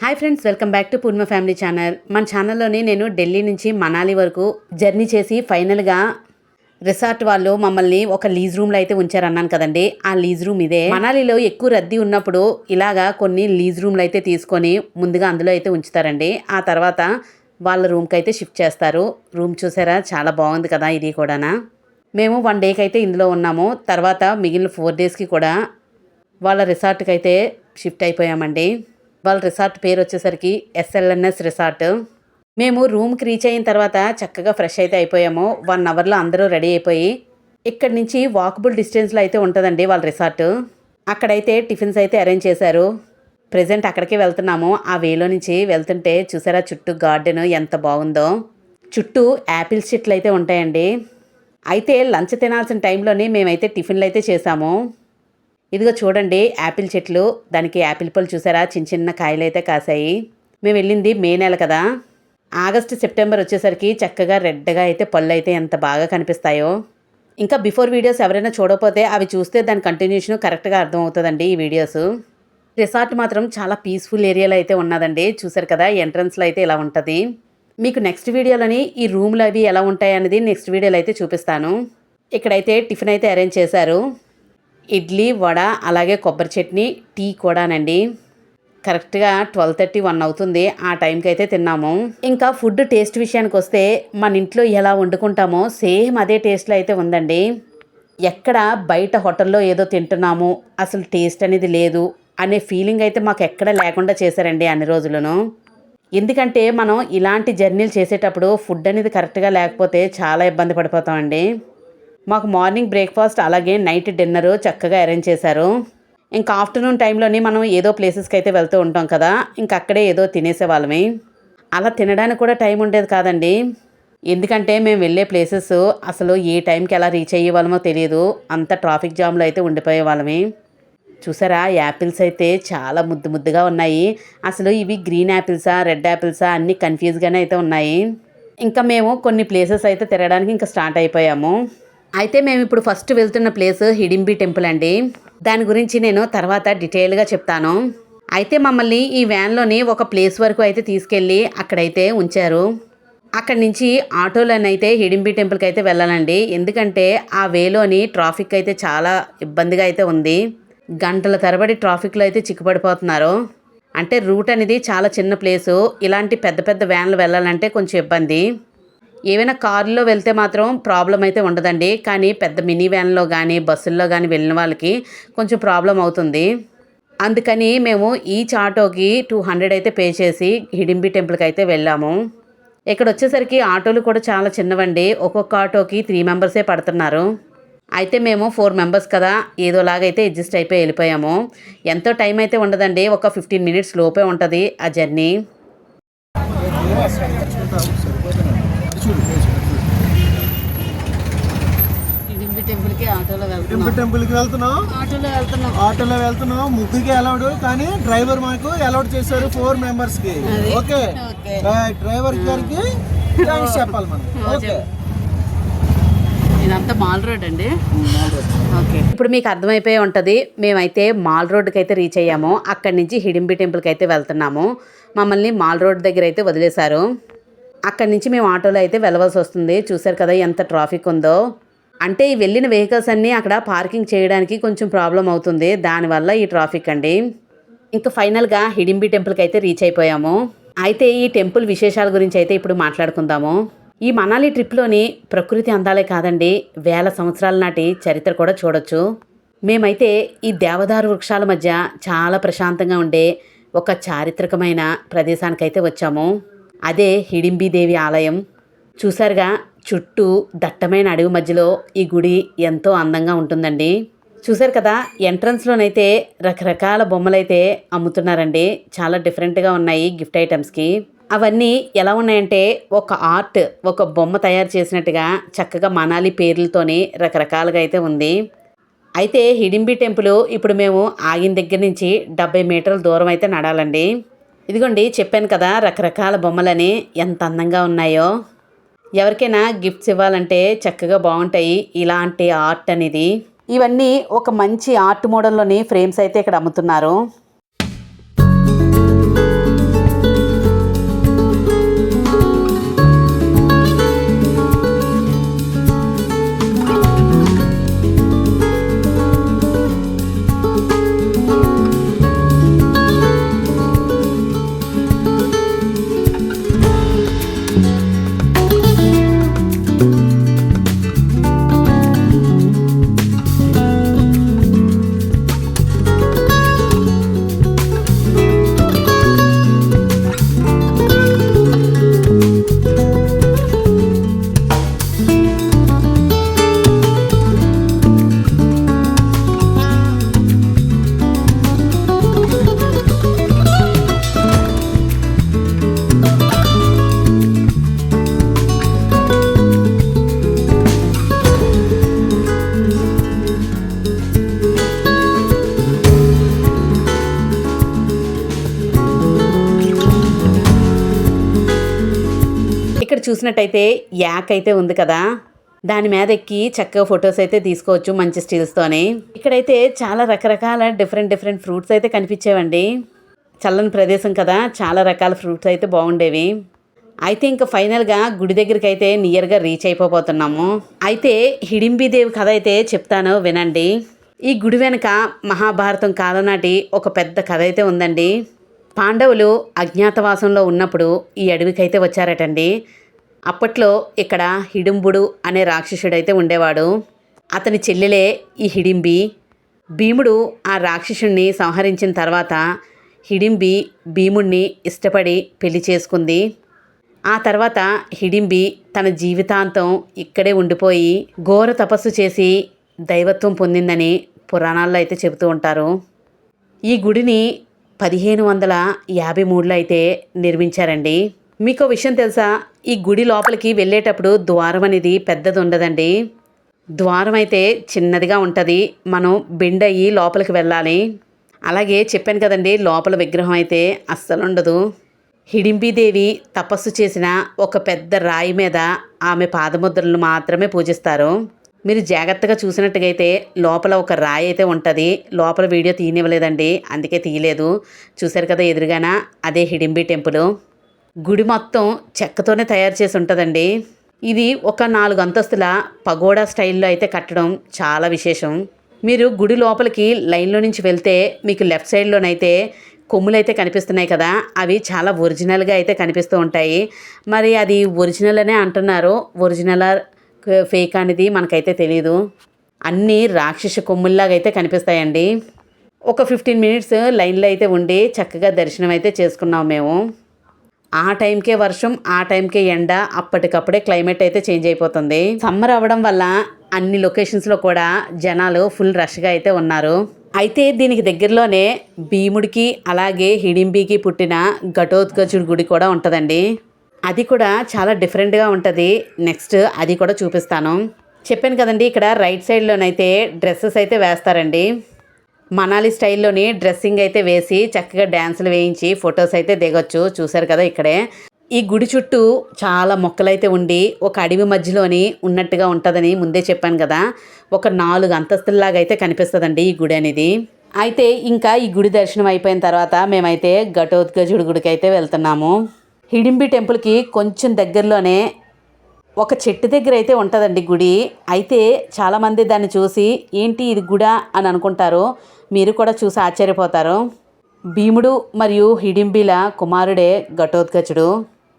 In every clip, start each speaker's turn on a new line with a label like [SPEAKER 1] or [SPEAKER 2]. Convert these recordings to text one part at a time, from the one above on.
[SPEAKER 1] Hi friends, welcome back to Purna family channel. మన ఛానల్లోని నేను ఢిల్లీ నుంచి మనాలి వరకు జర్నీ చేసి ఫైనల్గా రిసార్ట్ వాళ్ళు మమ్మల్ని ఒక లీజ్ రూమ్లో అయితే ఉంచారన్నాను కదండి. ఆ లీజ్ రూమ్ ఇదే. మనాలిలో ఎక్కువ రద్దీ ఉన్నప్పుడు ఇలాగా కొన్ని లీజ్ రూమ్లు అయితే తీసుకొని ముందుగా అందులో అయితే ఉంచుతారండి. ఆ తర్వాత వాళ్ళ రూమ్కి అయితే షిఫ్ట్ చేస్తారు. రూమ్ చూసారా, చాలా బాగుంది కదా ఇది కూడానా. మేము 1 డేకి అయితే ఇందులో ఉన్నాము. తర్వాత మిగిలిన 4 డేస్కి కూడా వాళ్ళ రిసార్ట్కి అయితే షిఫ్ట్ అయిపోయామండి. వాళ్ళ రిసార్ట్ పేరు వచ్చేసరికి SLNS రిసార్ట్. మేము రూమ్కి రీచ్ అయిన తర్వాత చక్కగా ఫ్రెష్ అయితే అయిపోయాము. 1 అవర్లో అందరూ రెడీ అయిపోయి ఇక్కడి నుంచి వాకబుల్ డిస్టెన్స్లో అయితే ఉంటుందండి వాళ్ళ రిసార్ట్. అక్కడైతే టిఫిన్స్ అయితే అరేంజ్ చేశారు. ప్రజెంట్ అక్కడికే వెళ్తున్నాము. ఆ వేలో నుంచి వెళ్తుంటే చూసారా, చుట్టూ గార్డెన్ ఎంత బాగుందో. చుట్టూ యాపిల్స్ చెట్లు అయితే ఉంటాయండి. అయితే లంచ్ తినాల్సిన టైంలోనే మేమైతే టిఫిన్లు అయితే చేసాము. ఇదిగో చూడండి, యాపిల్ చెట్లు, దానికి యాపిల్ పళ్ళు చూసారా, చిన్న చిన్న కాయలు అయితే కాసాయి. మేము వెళ్ళింది మే నెల కదా. ఆగస్టు సెప్టెంబర్ వచ్చేసరికి చక్కగా రెడ్గా అయితే పళ్ళు అయితే ఎంత బాగా కనిపిస్తాయో. ఇంకా బిఫోర్ వీడియోస్ ఎవరైనా చూడకపోతే అవి చూస్తే దాని కంటిన్యూషన్ కరెక్ట్గా అర్థమవుతుందండి ఈ వీడియోస్. రిసార్ట్ మాత్రం చాలా పీస్ఫుల్ ఏరియాలో అయితే ఉన్నదండి. చూసారు కదా, ఎంట్రన్స్లో అయితే ఇలా ఉంటుంది. మీకు నెక్స్ట్ వీడియోలోని ఈ రూమ్లు అవి ఎలా ఉంటాయి అనేది నెక్స్ట్ వీడియోలో అయితే చూపిస్తాను. ఇక్కడైతే టిఫిన్ అయితే అరేంజ్ చేశారు. ఇడ్లీ, వడ, అలాగే కొబ్బరి చట్నీ, టీ కూడానండి. కరెక్ట్గా 12:30, 1 అవుతుంది. ఆ టైంకి అయితే తిన్నాము. ఇంకా ఫుడ్ టేస్ట్ విషయానికి వస్తే మన ఇంట్లో ఎలా వండుకుంటామో సేమ్ అదే టేస్ట్లో అయితే ఉందండి. ఎక్కడ బయట హోటల్లో ఏదో తింటున్నాము, అసలు టేస్ట్ అనేది లేదు అనే ఫీలింగ్ అయితే మాకు ఎక్కడ లేకుండా చేశారండి అన్ని రోజులను. ఎందుకంటే మనం ఇలాంటి జర్నీలు చేసేటప్పుడు ఫుడ్ అనేది కరెక్ట్గా లేకపోతే చాలా ఇబ్బంది పడిపోతామండి. మాకు మార్నింగ్ బ్రేక్ఫాస్ట్ అలాగే నైట్ డిన్నర్ చక్కగా అరేంజ్ చేశారు. ఇంకా ఆఫ్టర్నూన్ టైంలోని మనం ఏదో ప్లేసెస్కి అయితే వెళ్తూ ఉంటాం కదా, ఇంకా అక్కడే ఏదో తినేసేవాళ్ళమి. అలా తినడానికి కూడా టైం ఉండేది కాదండి. ఎందుకంటే మేము వెళ్ళే ప్లేసెస్ అసలు ఏ టైంకి ఎలా రీచ్ అయ్యే వాళ్ళమో తెలియదు. అంత ట్రాఫిక్ జామ్లో అయితే ఉండిపోయే వాళ్ళమి. చూసారా, యాపిల్స్ అయితే చాలా ముద్దు ముద్దుగా ఉన్నాయి. అసలు ఇవి గ్రీన్ యాపిల్సా రెడ్ యాపిల్సా అన్నీ కన్ఫ్యూజ్గానే అయితే ఉన్నాయి. ఇంకా మేము కొన్ని ప్లేసెస్ అయితే తిరగడానికి ఇంకా స్టార్ట్ అయిపోయాము. అయితే మేము ఇప్పుడు ఫస్ట్ వెళ్తున్న ప్లేస్ హిడింబి టెంపుల్ అండి. దాని గురించి నేను తర్వాత డీటెయిల్గా చెప్తాను. అయితే మమ్మల్ని ఈ వ్యాన్లోని ఒక ప్లేస్ వరకు అయితే తీసుకెళ్ళి అక్కడైతే ఉంచారు. అక్కడి నుంచి ఆటోలోనైతే హిడింబి టెంపుల్కి అయితే వెళ్ళాలండి. ఎందుకంటే ఆ వేలోని ట్రాఫిక్ అయితే చాలా ఇబ్బందిగా అయితే ఉంది. గంటల తరబడి ట్రాఫిక్లో అయితే చిక్కుపడిపోతున్నారు. అంటే రూట్ అనేది చాలా చిన్న ప్లేసు. ఇలాంటి పెద్ద పెద్ద వ్యాన్లు వెళ్ళాలంటే కొంచెం ఇబ్బంది. ఏవైనా కారులో వెళ్తే మాత్రం ప్రాబ్లం అయితే ఉండదండి. కానీ పెద్ద మినీ వ్యాన్లో కానీ బస్సుల్లో కానీ వెళ్ళిన వాళ్ళకి కొంచెం ప్రాబ్లం అవుతుంది. అందుకని మేము ఈచ్ ఆటోకి 200 అయితే పే చేసి హిడింబి టెంపుల్కి అయితే వెళ్ళాము. ఇక్కడ వచ్చేసరికి ఆటోలు కూడా చాలా చిన్నవండి. ఒక్కొక్క ఆటోకి 3 మెంబర్సే పడుతున్నారు. అయితే మేము 4 మెంబర్స్ కదా, ఏదోలాగైతే అడ్జస్ట్ అయిపోయి వెళ్ళిపోయాము. ఎంతో టైం అయితే ఉండదండి, ఒక 15 మినిట్స్ లోపే ఉంటుంది ఆ జర్నీ.
[SPEAKER 2] టెంపుల్కి ఆటోలో వెళ్తున్నాం. ముగ్గురికి అలౌడ్, కానీ డ్రైవర్ మాకు అలౌడ్ చేశారు 4 మెంబర్స్ కి. ఓకే, డ్రైవర్ గారికి థాంక్స్ చెప్పాలి మనం. ఓకే,
[SPEAKER 1] ఇదంతా మాల్ రోడ్ అండి. ఓకే, ఇప్పుడు మీకు అర్థమైపోయి ఉంటుంది. మేమైతే మాల్ రోడ్కి అయితే రీచ్ అయ్యాము. అక్కడి నుంచి హిడింబి టెంపుల్కి అయితే వెళ్తున్నాము. మమ్మల్ని మాల్ రోడ్ దగ్గర అయితే వదిలేశారు. అక్కడి నుంచి మేము ఆటోలో అయితే వెళ్ళవలసి వస్తుంది. చూసారు కదా ఎంత ట్రాఫిక్ ఉందో. అంటే ఈ వెళ్ళిన వెహికల్స్ అన్నీ అక్కడ పార్కింగ్ చేయడానికి కొంచెం ప్రాబ్లం అవుతుంది. దానివల్ల ఈ ట్రాఫిక్ అండి. ఇంకా ఫైనల్గా హిడింబి టెంపుల్కి అయితే రీచ్ అయిపోయాము. అయితే ఈ టెంపుల్ విశేషాల గురించి అయితే ఇప్పుడు మాట్లాడుకుందాము. ఈ మనాలి ట్రిప్లోని ప్రకృతి అందాలే కాదండి, వేల సంవత్సరాల నాటి చరిత్ర కూడా చూడొచ్చు. మేమైతే ఈ దేవదారు వృక్షాల మధ్య చాలా ప్రశాంతంగా ఉండే ఒక చారిత్రకమైన ప్రదేశానికైతే వచ్చాము. అదే హిడింబి దేవి ఆలయం. చూసారుగా, చుట్టూ దట్టమైన అడవి మధ్యలో ఈ గుడి ఎంతో అందంగా ఉంటుందండి. చూసారు కదా, ఎంట్రన్స్లోనైతే రకరకాల బొమ్మలైతే అమ్ముతున్నారండి. చాలా డిఫరెంట్గా ఉన్నాయి గిఫ్ట్ ఐటమ్స్కి. అవన్నీ ఎలా ఉన్నాయంటే ఒక ఆర్ట్, ఒక బొమ్మ తయారు చేసినట్టుగా చక్కగా మనాలి పేర్లతోని రకరకాలుగా అయితే ఉంది. అయితే హిడింబి టెంపుల్ ఇప్పుడు మేము ఆగిన దగ్గర నుంచి 70 మీటర్ల దూరం అయితే నడాలండి. ఇదిగోండి, చెప్పాను కదా రకరకాల బొమ్మలని ఎంత అందంగా ఉన్నాయో. ఎవరికైనా గిఫ్ట్స్ ఇవ్వాలంటే చక్కగా బాగుంటాయి ఇలాంటి ఆర్ట్ అనేది. ఇవన్నీ ఒక మంచి ఆర్ట్ మోడల్లోని ఫ్రేమ్స్ అయితే ఇక్కడ అమ్ముతున్నారు. చూసినట్టయితే యాక్ అయితే ఉంది కదా, దాని మీద ఎక్కి చక్కగా ఫొటోస్ అయితే తీసుకోవచ్చు మంచి స్టిల్స్తోని. ఇక్కడైతే చాలా రకరకాల డిఫరెంట్ ఫ్రూట్స్ అయితే కనిపించేవండి. చల్లని ప్రదేశం కదా, చాలా రకాల ఫ్రూట్స్ అయితే బాగుండేవి. అయితే ఇంకా ఫైనల్గా గుడి దగ్గరికి అయితే నియర్గా రీచ్ అయిపోతున్నాము. అయితే హిడింబీదేవి కథ అయితే చెప్తాను వినండి. ఈ గుడి వెనక మహాభారతం కాలం నాటి ఒక పెద్ద కథ అయితే ఉందండి. పాండవులు అజ్ఞాతవాసంలో ఉన్నప్పుడు ఈ అడవికి అయితే వచ్చారటండి. అప్పట్లో ఇక్కడ హిడింబుడు అనే రాక్షసుడైతే ఉండేవాడు. అతని చెల్లెలే ఈ హిడింబి. భీముడు ఆ రాక్షసుణ్ణి సంహరించిన తర్వాత హిడింబి భీముణ్ణి ఇష్టపడి పెళ్లి చేసుకుంది. ఆ తర్వాత హిడింబి తన జీవితాంతం ఇక్కడే ఉండిపోయి ఘోర తపస్సు చేసి దైవత్వం పొందిందని పురాణాల్లో అయితే చెబుతూ ఉంటారు. ఈ గుడిని 1553లో అయితే నిర్మించారండి. మీకు విషయం తెలుసా, ఈ గుడి లోపలికి వెళ్ళేటప్పుడు ద్వారం అనేది పెద్దది ఉండదండి. ద్వారం అయితే చిన్నదిగా ఉంటుంది. మనం బెండ్ అయ్యి లోపలికి వెళ్ళాలి. అలాగే చెప్పాను కదండి, లోపల విగ్రహం అయితే అస్సలు ఉండదు. హిడింబీదేవి తపస్సు చేసిన ఒక పెద్ద రాయి మీద ఆమె పాదముద్రలను మాత్రమే పూజిస్తారు. మీరు జాగ్రత్తగా చూసినట్టుగైతే లోపల ఒక రాయి అయితే ఉంటుంది. లోపల వీడియో తీయనివ్వలేదండి, అందుకే తీయలేదు. చూశారు కదా ఎదురుగాన, అదే హిడింబి టెంపుల్. గుడి మొత్తం చెక్కతోనే తయారు చేసి ఉంటుందండి. ఇది ఒక 4 అంతస్తుల పగోడా స్టైల్లో అయితే కట్టడం చాలా విశేషం. మీరు గుడి లోపలికి లైన్లో నుంచి వెళ్తే మీకు లెఫ్ట్ సైడ్లోనైతే కొమ్ములు అయితే కనిపిస్తున్నాయి కదా, అవి చాలా ఒరిజినల్గా అయితే కనిపిస్తూ ఉంటాయి. మరి అది ఒరిజినల్ అనే అంటున్నారు. ఒరిజినల్ ఫేక్ అనేది మనకైతే తెలియదు. అన్నీ రాక్షస కొమ్ముల్లాగా అయితే కనిపిస్తాయండి. ఒక 15 మినిట్స్ లైన్లో అయితే ఉండి చక్కగా దర్శనం అయితే చేసుకున్నాం మేము. ఆ టైంకే వర్షం, ఆ టైంకే ఎండ, అప్పటికప్పుడే క్లైమేట్ అయితే చేంజ్ అయిపోతుంది. సమ్మర్ అవ్వడం వల్ల అన్ని లొకేషన్స్లో కూడా జనాలు ఫుల్ రష్గా అయితే ఉన్నారు. అయితే దీనికి దగ్గరలోనే భీముడికి అలాగే హిడింబికి పుట్టిన ఘటోత్కచుడి గుడి కూడా ఉంటుందండి. అది కూడా చాలా డిఫరెంట్గా ఉంటుంది. నెక్స్ట్ అది కూడా చూపిస్తాను. చెప్పాను కదండి, ఇక్కడ రైట్ సైడ్లోనైతే డ్రెస్సెస్ అయితే వేస్తారండి. మనాలి స్టైల్లోని డ్రెస్సింగ్ అయితే వేసి చక్కగా డ్యాన్సులు వేయించి ఫొటోస్ అయితే దిగొచ్చు. చూసారు కదా ఇక్కడే. ఈ గుడి చుట్టూ చాలా మొక్కలైతే ఉండి ఒక అడవి మధ్యలోని ఉన్నట్టుగా ఉంటుందని ముందే చెప్పాను కదా. ఒక 4 అంతస్తుల్లాగా అయితే కనిపిస్తుందండి ఈ గుడి అనేది. అయితే ఇంకా ఈ గుడి దర్శనం అయిపోయిన తర్వాత మేమైతే ఘటోత్కచుడి గుడికి అయితే వెళ్తున్నాము. హిడింబి టెంపుల్కి కొంచెం దగ్గరలోనే ఒక చెట్టు దగ్గర అయితే ఉంటుందండి గుడి. అయితే చాలామంది దాన్ని చూసి ఏంటి ఇది గుడా అని అనుకుంటారు. మీరు కూడా చూసి ఆశ్చర్యపోతారు. భీముడు మరియు హిడింబిల కుమారుడే ఘటోత్కచుడు.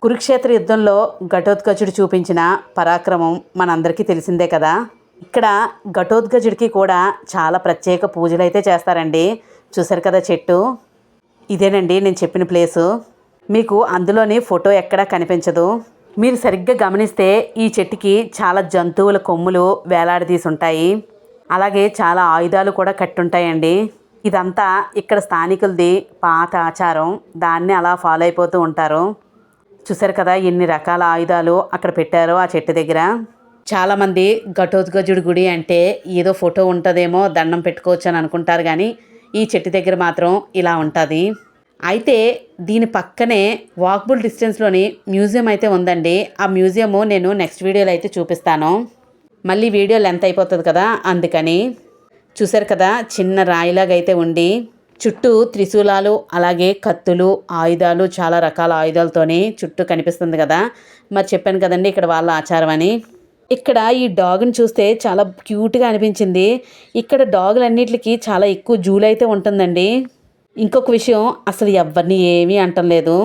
[SPEAKER 1] కురుక్షేత్ర యుద్ధంలో ఘటోత్కచుడు చూపించిన పరాక్రమం మనందరికీ తెలిసిందే కదా. ఇక్కడ ఘటోత్కచుడికి కూడా చాలా ప్రత్యేక పూజలు అయితే చేస్తారండి. చూసారు కదా చెట్టు, ఇదేనండి నేను చెప్పిన ప్లేసు. మీకు అందులోని ఫోటో ఎక్కడా కనిపించదు. మీరు సరిగ్గా గమనిస్తే ఈ చెట్టుకి చాలా జంతువుల కొమ్ములు వేలాడదీసి ఉంటాయి. అలాగే చాలా ఆయుధాలు కూడా కట్టుంటాయండి. ఇదంతా ఇక్కడ స్థానికులది పాత ఆచారం. దాన్ని అలా ఫాలో అయిపోతూ ఉంటారు. చూసారు కదా ఎన్ని రకాల ఆయుధాలు అక్కడ పెట్టారో ఆ చెట్టు దగ్గర. చాలామంది ఘటోత్కచుడి గుడి అంటే ఏదో ఫోటో ఉంటుందేమో దండం పెట్టుకోవచ్చు అని అనుకుంటారు, కానీ ఈ చెట్టు దగ్గర మాత్రం ఇలా ఉంటుంది. అయితే దీని పక్కనే వాకబుల్ డిస్టెన్స్లోని మ్యూజియం అయితే ఉందండి. ఆ మ్యూజియము నేను నెక్స్ట్ వీడియోలో అయితే చూపిస్తాను. మళ్ళీ వీడియో లెంత్ అయిపోతుంది కదా, అందుకని. చూసారు కదా చిన్న రాయిలాగా అయితే ఉండి చుట్టూ త్రిశూలాలు అలాగే కత్తులు ఆయుధాలు చాలా రకాల ఆయుధాలతోని చుట్టూ కనిపిస్తుంది కదా. మరి చెప్పాను కదండి ఇక్కడ వాళ్ళ ఆచారం అని. ఇక్కడ ఈ డాగ్ని చూస్తే చాలా క్యూట్గా అనిపించింది. ఇక్కడ డాగులన్నిటికీ చాలా ఎక్కువ జూలు అయితే ఉంటుందండి. ఇంకొక విషయం, అసలు ఎవరిని ఏమీ అంటం లేదు.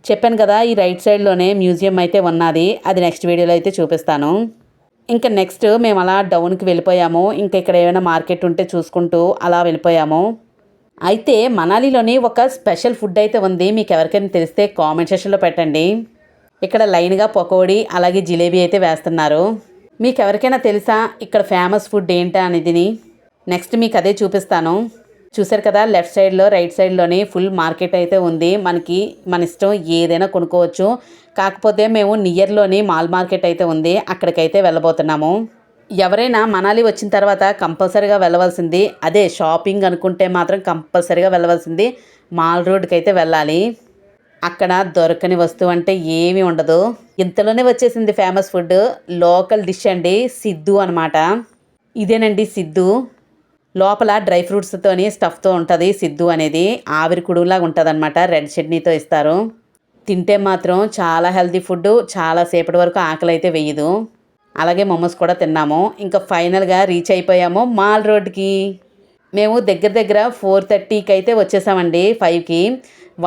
[SPEAKER 1] చెప్పాను కదా ఈ రైట్ సైడ్లోనే మ్యూజియం అయితే ఉన్నది. అది నెక్స్ట్ వీడియోలో అయితే చూపిస్తాను. ఇంకా నెక్స్ట్ మేము అలా డౌన్కి వెళ్ళిపోయాము. ఇంకా ఇక్కడ ఏమైనా మార్కెట్ ఉంటే చూసుకుంటూ అలా వెళ్ళిపోయాము. అయితే మనాలిలోని ఒక స్పెషల్ ఫుడ్ అయితే ఉంది. మీకు ఎవరికైనా తెలిస్తే కామెంట్ సెక్షన్లో పెట్టండి. ఇక్కడ లైన్గా పకోడీ అలాగే జిలేబీ అయితే వేస్తున్నారు. మీకు ఎవరికైనా తెలుసా ఇక్కడ ఫేమస్ ఫుడ్ ఏంటా అనేది? నెక్స్ట్ మీకు అదే చూపిస్తాను. చూసారు కదా లెఫ్ట్ సైడ్లో రైట్ సైడ్లోని ఫుల్ మార్కెట్ అయితే ఉంది. మనకి మన ఇష్టం ఏదైనా కొనుక్కోవచ్చు. కాకపోతే మేము నియర్లోని మాల్ మార్కెట్ అయితే ఉంది, అక్కడికైతే వెళ్ళబోతున్నాము. ఎవరైనా మనాలి వచ్చిన తర్వాత కంపల్సరీగా వెళ్ళవలసింది అదే షాపింగ్ అనుకుంటే మాత్రం కంపల్సరీగా వెళ్ళవలసింది మాల్ రోడ్కి అయితే వెళ్ళాలి. అక్కడ దొరకని వస్తువు అంటే ఏమీ ఉండదు. ఇంతలోనే వచ్చేసింది ఫేమస్ ఫుడ్, లోకల్ డిష్ అండి, సిద్ధు అనమాట. ఇదేనండి సిద్ధు. లోపల డ్రై ఫ్రూట్స్తోని స్టఫ్తో ఉంటుంది. సిద్ధు అనేది ఆవిరి కుడులాగా ఉంటుంది అనమాట. రెడ్ చట్నీతో ఇస్తారు. తింటే మాత్రం చాలా హెల్తీ ఫుడ్, చాలా సేపటి వరకు ఆకలి అయితే వేయదు. అలాగే మోమోస్ కూడా తిన్నాము. ఇంకా ఫైనల్గా రీచ్ అయిపోయాము మాల్ రోడ్కి. మేము దగ్గర 4:30కి అయితే వచ్చేసామండి. 5కి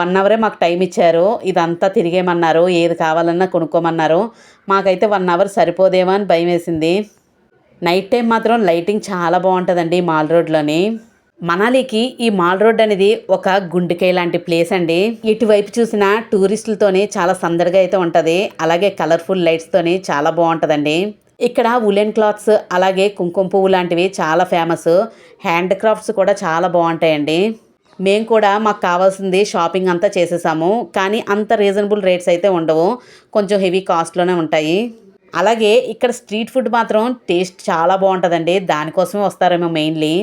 [SPEAKER 1] 1 అవరే మాకు టైం ఇచ్చారు. ఇదంతా తిరిగేమన్నారు, ఏది కావాలన్నా కొనుక్కోమన్నారు. మాకైతే 1 అవర్ సరిపోదేమో అని భయం వేసింది. నైట్ టైం మాత్రం లైటింగ్ చాలా బాగుంటుందండి మాల్ రోడ్లోని. మనాలికి ఈ మాల్ రోడ్ అనేది ఒక గుండెకాయ లాంటి ప్లేస్ అండి. ఇటువైపు చూసిన టూరిస్టులతోని చాలా సందడిగా అయితే ఉంటుంది. అలాగే కలర్ఫుల్ లైట్స్తోని చాలా బాగుంటుందండి. ఇక్కడ ఉలెన్ క్లాత్స్, అలాగే కుంకుమ పువ్వు లాంటివి చాలా ఫేమస్. హ్యాండ్ క్రాఫ్ట్స్ కూడా చాలా బాగుంటాయండి. మేము కూడా మాకు కావాల్సింది షాపింగ్ అంతా చేసేసాము. కానీ అంత రీజనబుల్ రేట్స్ అయితే ఉండవు, కొంచెం హెవీ కాస్ట్లోనే ఉంటాయి. అలాగే ఇక్కడ స్ట్రీట్ ఫుడ్ మాత్రం టేస్ట్ చాలా బాగుంటుందండి. దానికోసమే వస్తారేమో మెయిన్లీ.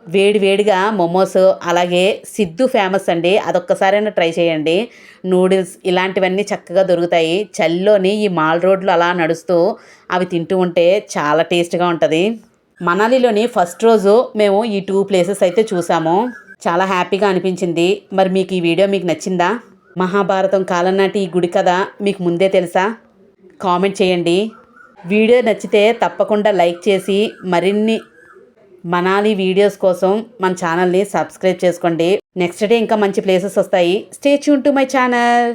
[SPEAKER 1] వేడివేడిగా మోమోస్, అలాగే సిద్ధు ఫేమస్ అండి, అదొక్కసారైనా ట్రై చేయండి. నూడిల్స్ ఇలాంటివన్నీ చక్కగా దొరుకుతాయి. చలిలోని ఈ మాల్ రోడ్లు అలా నడుస్తూ అవి తింటూ ఉంటే చాలా టేస్ట్గా ఉంటుంది. మనాలిలోని ఫస్ట్ రోజు మేము ఈ 2 ప్లేసెస్ అయితే చూసాము. చాలా హ్యాపీగా అనిపించింది. మరి మీకు ఈ వీడియో మీకు నచ్చిందా? మహాభారతం కాలం నాటి ఈ గుడి కథ మీకు ముందే తెలుసా? కామెంట్ చేయండి. వీడియో నచ్చితే తప్పకుండా లైక్ చేసి మరిన్ని మనాలి వీడియోస్ కోసం మన ఛానల్ని సబ్స్క్రైబ్ చేసుకోండి. నెక్స్ట్ డే ఇంకా మంచి ప్లేసెస్ వస్తాయి. Stay tune to my channel.